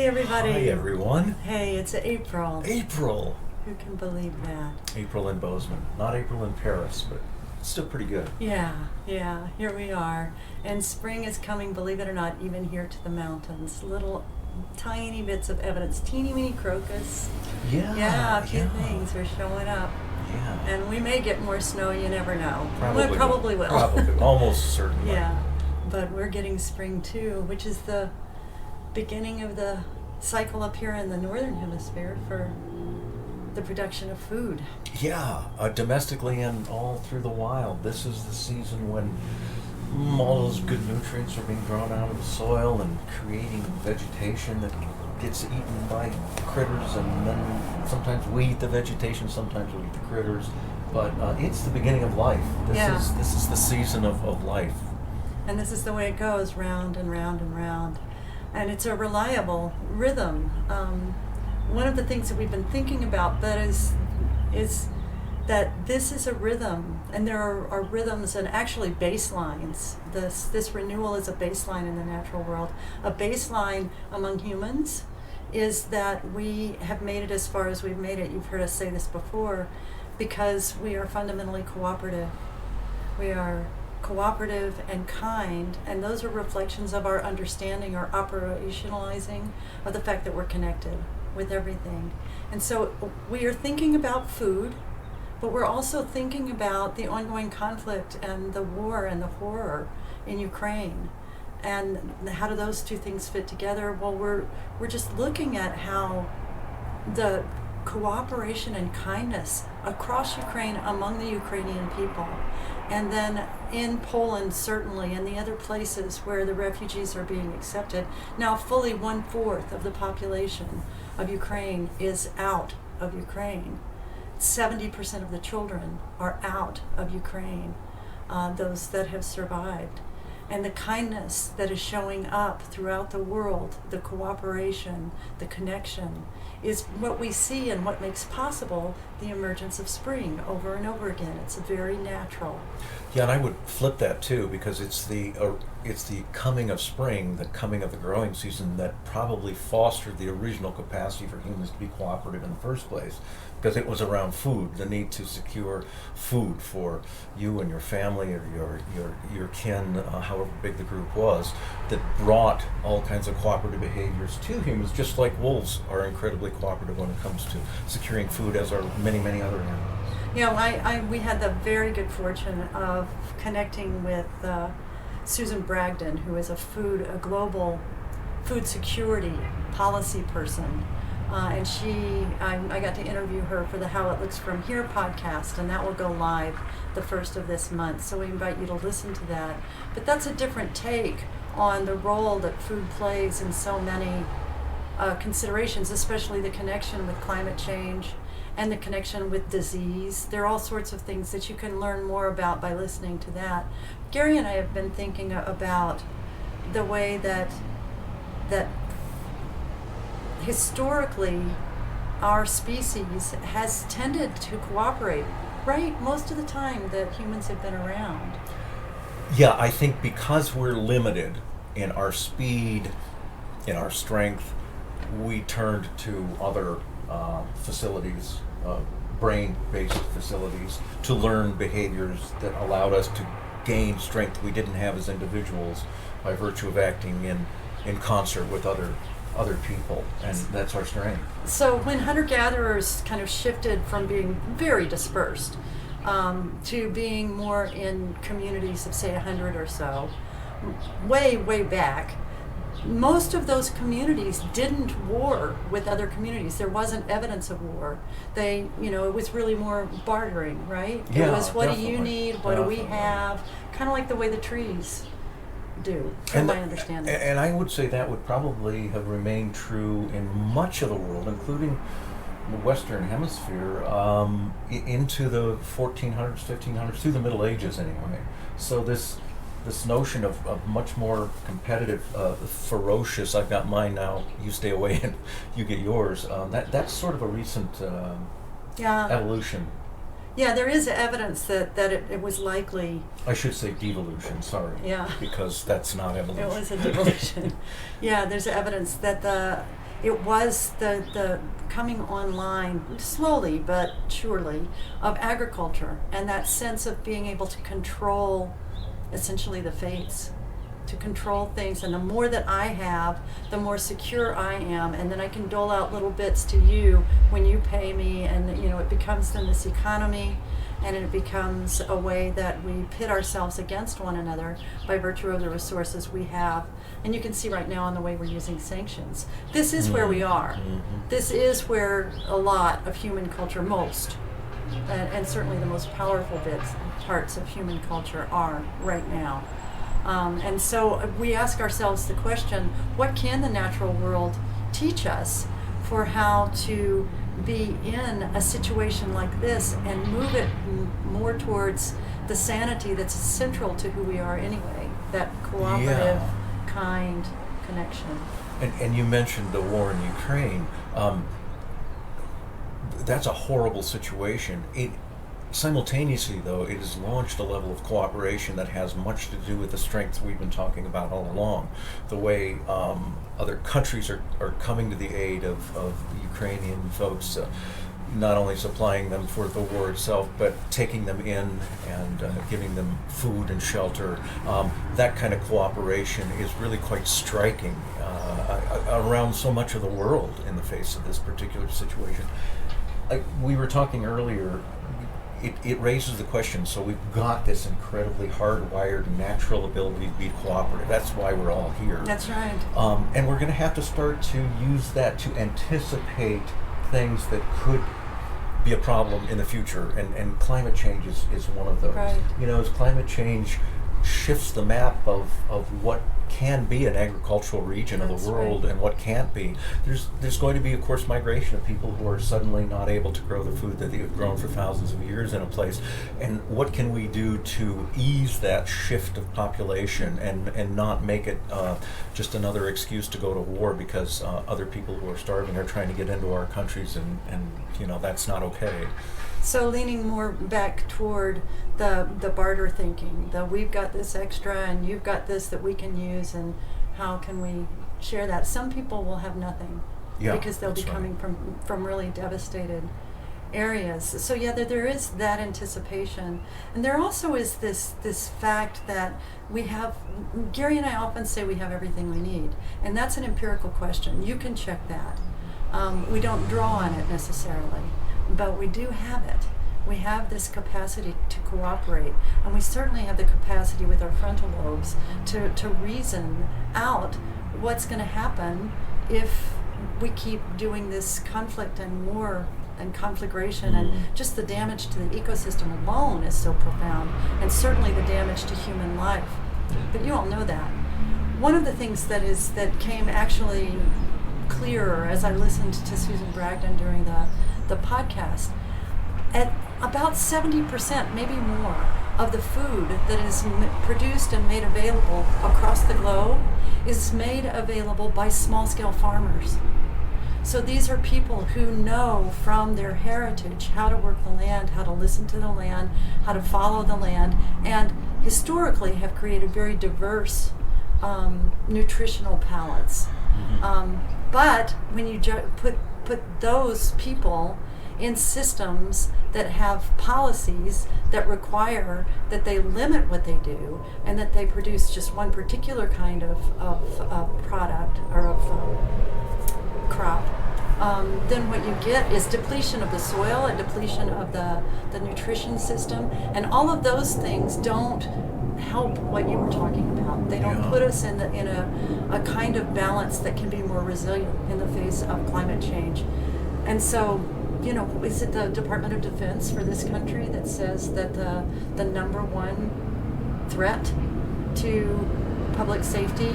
Hey everybody. Hi everyone. Hey, it's April. April. Who can believe that? April in Bozeman. Not April in Paris, but it's still pretty good. Yeah, here we are. And spring is coming, believe it or not, even here to the mountains. Little tiny bits of evidence. Teeny weeny crocus. Yeah. A few things are showing up. Yeah. And we may get more snow, you never know. Probably We probably will. Probably. Almost certainly. Yeah. But we're getting spring too, which is the beginning of the cycle up here in the northern hemisphere for the production of food. Yeah, domestically and all through the wild. This is the season when all those good nutrients are being drawn out of the soil and creating vegetation that gets eaten by critters, and then sometimes we eat the vegetation, sometimes we eat the critters. But it's the beginning of life. This is the season of life. And this is the way it goes, round and round and round. And it's a reliable rhythm. One of the things that we've been thinking about that is that this is a rhythm, and there are rhythms and actually baselines. This renewal is a baseline in the natural world. A baseline among humans is that we have made it as far as we've made it. You've heard us say this before, because we are fundamentally cooperative. We are cooperative and kind, and those are reflections of our understanding or operationalizing of the fact that we're connected with everything. And so we are thinking about food, but we're also thinking about the ongoing conflict and the war and the horror in Ukraine. And how do those two things fit together? Well, we're just looking at how the cooperation and kindness across Ukraine among the Ukrainian people, and then in Poland certainly, and the other places where the refugees are being accepted. Now fully 1/4 of the population of Ukraine is out of Ukraine. 70% of the children are out of Ukraine, those that have survived. And the kindness that is showing up throughout the world, the cooperation, the connection, is what we see and what makes possible the emergence of spring over and over again. It's very natural. Yeah, and I would flip that too, because it's the coming of spring, the coming of the growing season, that probably fostered the original capacity for humans to be cooperative in the first place, because it was around food, the need to secure food for you and your family or your kin, however big the group was, that brought all kinds of cooperative behaviors to humans, just like wolves are incredibly cooperative when it comes to securing food, as are many other animals. You know, we had the very good fortune of connecting with Susan Bragdon, who is a global food security policy person. And I got to interview her for the How It Looks From Here podcast, and that will go live the first of this month. So we invite you to listen to that. But that's a different take on the role that food plays in so many considerations, especially the connection with climate change and the connection with disease. There are all sorts of things that you can learn more about by listening to that. Gary and I have been thinking about the way that historically our species has tended to cooperate, right? Most of the time that humans have been around. Yeah, I think because we're limited in our speed, in our strength, we turned to other facilities, brain-based facilities, to learn behaviors that allowed us to gain strength we didn't have as individuals by virtue of acting in concert with other people, and that's our strength. So when hunter-gatherers kind of shifted from being very dispersed to being more in communities of, say, 100 or so, way back, most of those communities didn't war with other communities. There wasn't evidence of war. It was really more bartering, right? Yeah, it was, what do you definitely. need? What do we have? Kind of like the way the trees do, from my understanding. And I would say that would probably have remained true in much of the world, including the Western Hemisphere, into the 1400s, 1500s, through the Middle Ages anyway. So this notion of much more competitive, ferocious, I've got mine now, you stay away and you get yours, that's sort of a recent evolution. Yeah, there is evidence that it was likely. I should say devolution, sorry. Yeah. Because that's not evolution. It was a devolution. Yeah, there's evidence that it was the coming online, slowly but surely, of agriculture and that sense of being able to control essentially the fates, to control things. And the more that I have, the more secure I am, and then I can dole out little bits to you when you pay me, and it becomes then this economy, and it becomes a way that we pit ourselves against one another by virtue of the resources we have. And you can see right now in the way we're using sanctions. This is where we are. This is where a lot of human culture, most, and certainly the most powerful parts of human culture are right now. And so we ask ourselves the question, what can the natural world teach us for how to be in a situation like this and move it more towards the sanity that's central to who we are anyway, that cooperative, kind connection. And you mentioned the war in Ukraine. That's a horrible situation. Simultaneously, though, it has launched a level of cooperation that has much to do with the strength we've been talking about all along. The way other countries are coming to the aid of Ukrainian folks, not only supplying them for the war itself, but taking them in and giving them food and shelter. That kind of cooperation is really quite striking around so much of the world in the face of this particular situation. We were talking earlier, it raises the question, so we've got this incredibly hardwired natural ability to be cooperative. That's why we're all here. That's right. And we're going to have to start to use that to anticipate things that could be a problem in the future, and climate change is one of those. Right. As climate change shifts the map of what can be an agricultural region of the world and what can't be, there's going to be, of course, migration of people who are suddenly not able to grow the food that they've grown for thousands of years in a place. And what can we do to ease that shift of population and not make it just another excuse to go to war because other people who are starving are trying to get into our countries, and that's not okay. So leaning more back toward the barter thinking, we've got this extra and you've got this that we can use, and how can we share that? Some people will have nothing because they'll be coming from really devastated areas. So there is that anticipation. And there also is this fact that we have, Gary and I often say we have everything we need. And that's an empirical question. You can check that. We don't draw on it necessarily, but we do have it. We have this capacity to cooperate, and we certainly have the capacity with our frontal lobes to reason out what's going to happen if we keep doing this conflict and war and conflagration, and just the damage to the ecosystem alone is so profound, and certainly the damage to human life. But you all know that. One of the things that came actually clearer as I listened to Susan Bragdon during the podcast, at about 70%, maybe more, of the food that is produced and made available across the globe is made available by small-scale farmers. So these are people who know from their heritage how to work the land, how to listen to the land, how to follow the land, and historically have created very diverse nutritional palettes. But when you put those people in systems that have policies that require that they limit what they do and that they produce just one particular kind of product or of crop, then what you get is depletion of the soil and depletion of the nutrition system, and all of those things don't help what you were talking about. They don't put us in a kind of balance that can be more resilient in the face of climate change. And so, is it the Department of Defense for this country that says that the number one threat to public safety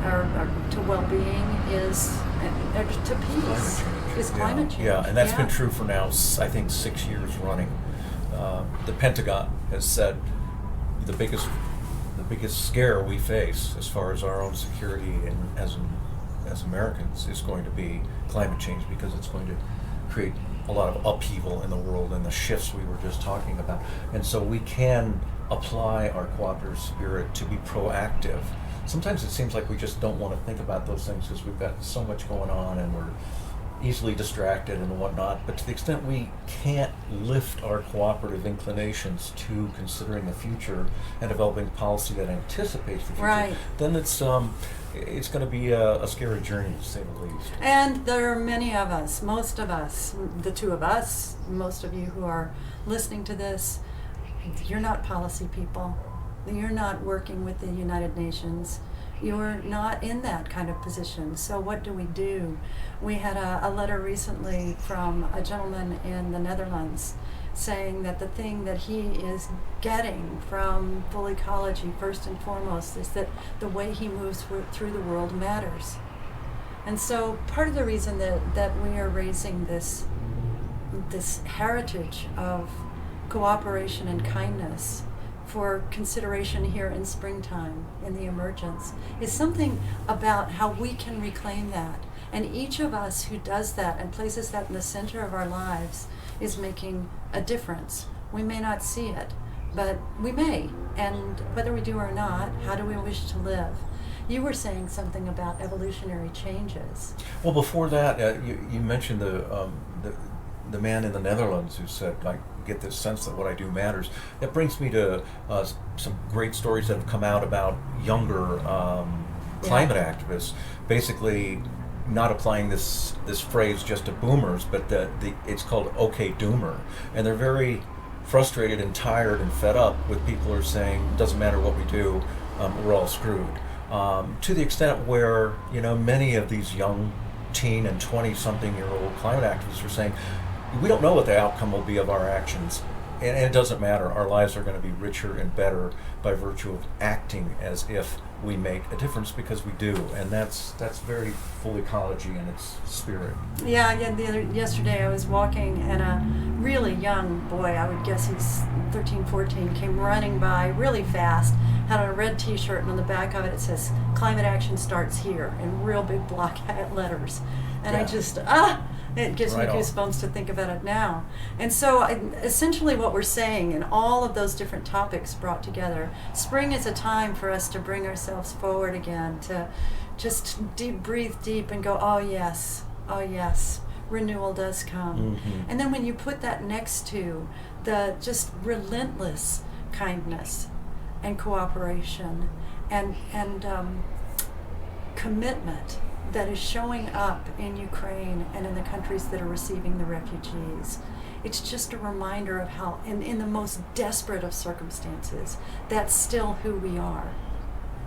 or to well-being is to peace, is climate change? Yeah, and that's been true for now, I think, 6 years running. The Pentagon has said the biggest scare we face as far as our own security and as Americans is going to be climate change, because it's going to create a lot of upheaval in the world and the shifts we were just talking about. And so we can apply our cooperative spirit to be proactive sometimes it seems like we just don't want to think about those things because we've got so much going on and we're easily distracted and whatnot. But to the extent we can't lift our cooperative inclinations to considering the future and developing policy that anticipates the future, Right. then it's going to be a scary journey, to say the least. And there are many of us, most of us, the two of us, most of you who are listening to this, you're not policy people. You're not working with the United Nations. You're not in that kind of position. So what do? We had a letter recently from a gentleman in the Netherlands saying that the thing that he is getting from full ecology, first and foremost, is that the way he moves through the world matters. And so part of the reason that we are raising this heritage of cooperation and kindness for consideration here in springtime, in the emergence, is something about how we can reclaim that. And each of us who does that and places that in the center of our lives is making a difference. We may not see it, but we may. And whether we do or not, how do we wish to live? You were saying something about evolutionary changes. Well, before that, you mentioned the man in the Netherlands who said, I get this sense that what I do matters. That brings me to some great stories that have come out about younger climate activists, basically not applying this phrase just to boomers, but it's called okay doomer. And they're very frustrated and tired and fed up with people who are saying, it doesn't matter what we do, we're all screwed. To the extent where, many of these young teen and 20-something-year-old climate activists are saying, we don't know what the outcome will be of our actions, and it doesn't matter. Our lives are going to be richer and better by virtue of acting as if we make a difference, because we do, and that's very full ecology in its spirit. Yesterday I was walking, and a really young boy, I would guess he's 13, 14, came running by really fast, had on a red t-shirt, and on the back of it says, "Climate action starts here," in real big block letters. And I just, it gives me goosebumps to think about it now. And so essentially what we're saying in all of those different topics brought together, spring is a time for us to bring ourselves forward again, to just breathe deep and go, oh yes, renewal does come. Mm-hmm. And then when you put that next to the just relentless kindness and cooperation and commitment that is showing up in Ukraine and in the countries that are receiving the refugees. It's just a reminder of how, in the most desperate of circumstances, that's still who we are.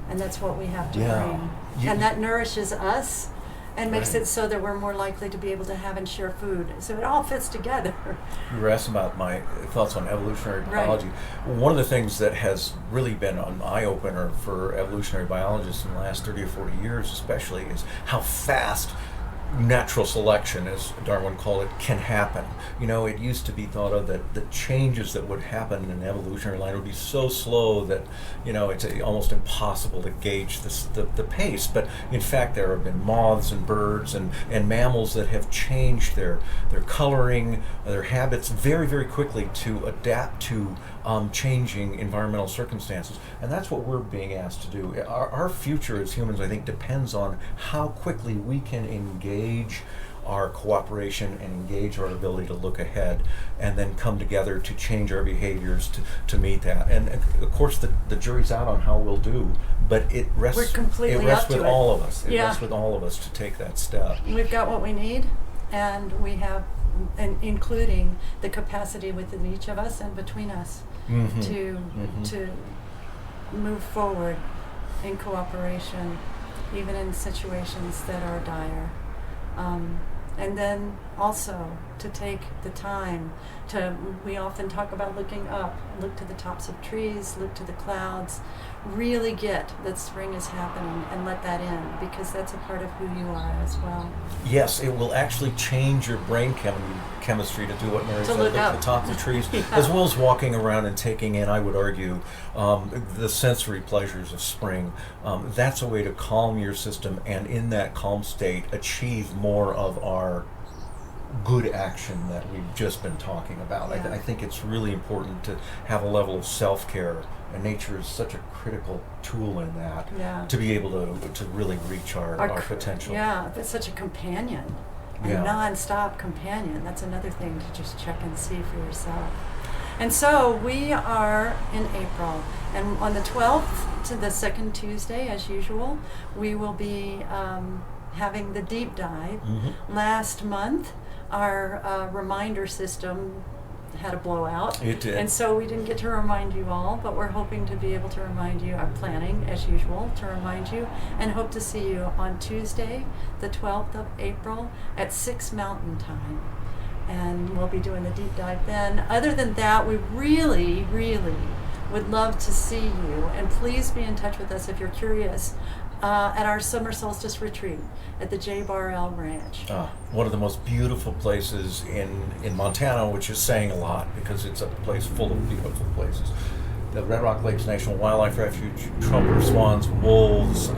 And that's what we have to bring. And that nourishes us and makes it so that we're more likely to be able to have and share food. So it all fits together. You were asking about my thoughts on evolutionary biology. One of the things that has really been an eye-opener for evolutionary biologists in the last 30 or 40 years especially is how fast natural selection, as Darwin called it, can happen. It used to be thought of that the changes that would happen in an evolutionary line would be so slow that, it's almost impossible to gauge the pace. But in fact, there have been moths and birds and mammals that have changed their coloring, their habits very, very quickly to adapt to changing environmental circumstances. And that's what we're being asked to do. Our future as humans, I think, depends on how quickly we can engage our cooperation and engage our ability to look ahead and then come together to change our behaviors to meet that. And of course the jury's out on how we'll do, but it rests with all of us. It rests with all of us to take that step. We've got what we need, and we have, and including the capacity within each of us and between us to move forward in cooperation, even in situations that are dire. And then also to take the time we often talk about looking up, look to the tops of trees, look to the clouds, really get that spring is happening and let that in, because that's a part of who you are as well. Yes, it will actually change your brain chemistry to do what Mary said, look at the tops of trees, as well as walking around and taking in, I would argue, the sensory pleasures of spring. That's a way to calm your system, and in that calm state, achieve more of our good action that we've just been talking about. Yeah. I think it's really important to have a level of self-care, and nature is such a critical tool in that, Yeah. to be able to really reach our potential. Yeah, it's such a companion, a Yeah. non-stop companion. That's another thing to just check and see for yourself. And so we are in April, and on the 12th to the second Tuesday, as usual, we will be having the deep dive. Mhm. Last month, our reminder system had a blowout. It did. And so we didn't get to remind you all, but we're hoping to be able to remind you. I'm planning, as usual, to remind you, and hope to see you on Tuesday, the 12th of April at 6 Mountain Time. And we'll be doing the deep dive then. Other than that, we really, really would love to see you. And please be in touch with us if you're curious at our summer solstice retreat at the J. Barrell Ranch. One of the most beautiful places in Montana, which is saying a lot because it's a place full of beautiful places. The Red Rock Lakes National Wildlife Refuge, trumpeter swans, wolves,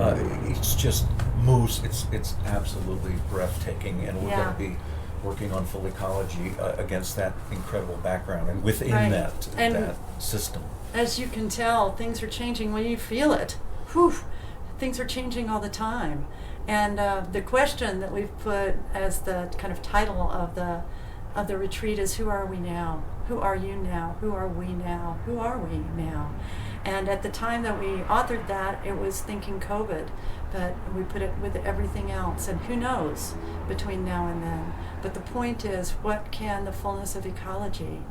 it's just moose. It's absolutely breathtaking, and we're Yeah. going to be working on full ecology against that incredible background and within Right. that And system. as you can tell, things are changing when you feel it. Whew, things are changing all the time. And the question that we've put as the kind of title of the retreat is, who are we now? Who are you now? Who are we now? Who are we now? And at the time that we authored that, it was thinking COVID, but we put it with everything else. And who knows between now and then? But the point is, what can the fullness of ecology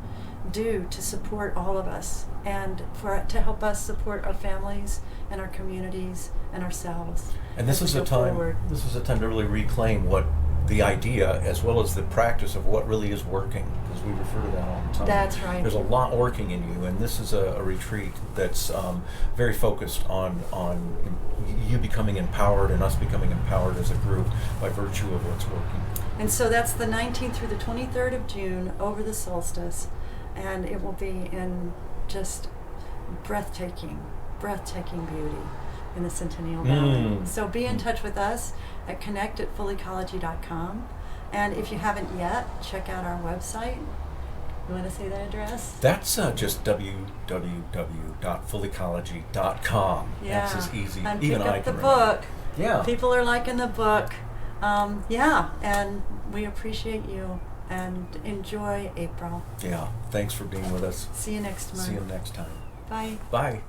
do to support all of us, and to help us support our families and our communities and ourselves? And this as is we a go time. forward. This is a time to really reclaim what the idea, as well as the practice of what really is working, because we refer to that all the time. That's right. There's a lot working in you, and this is a retreat that's very focused on you becoming empowered and us becoming empowered as a group by virtue of what's working. And so that's the 19th through the 23rd of June over the solstice, and it will be in just breathtaking beauty in the Centennial Valley. So be in touch with us at connect@fullecology.com, and if you haven't yet, check out our website. You want to say that address? That's just www.fullecology.com. That's as easy. And Even pick I up can the remember. book. Yeah. People are liking the book. And we appreciate you, and enjoy April. Yeah. Thanks for being with us. See you next month. See you next time. Bye. Bye.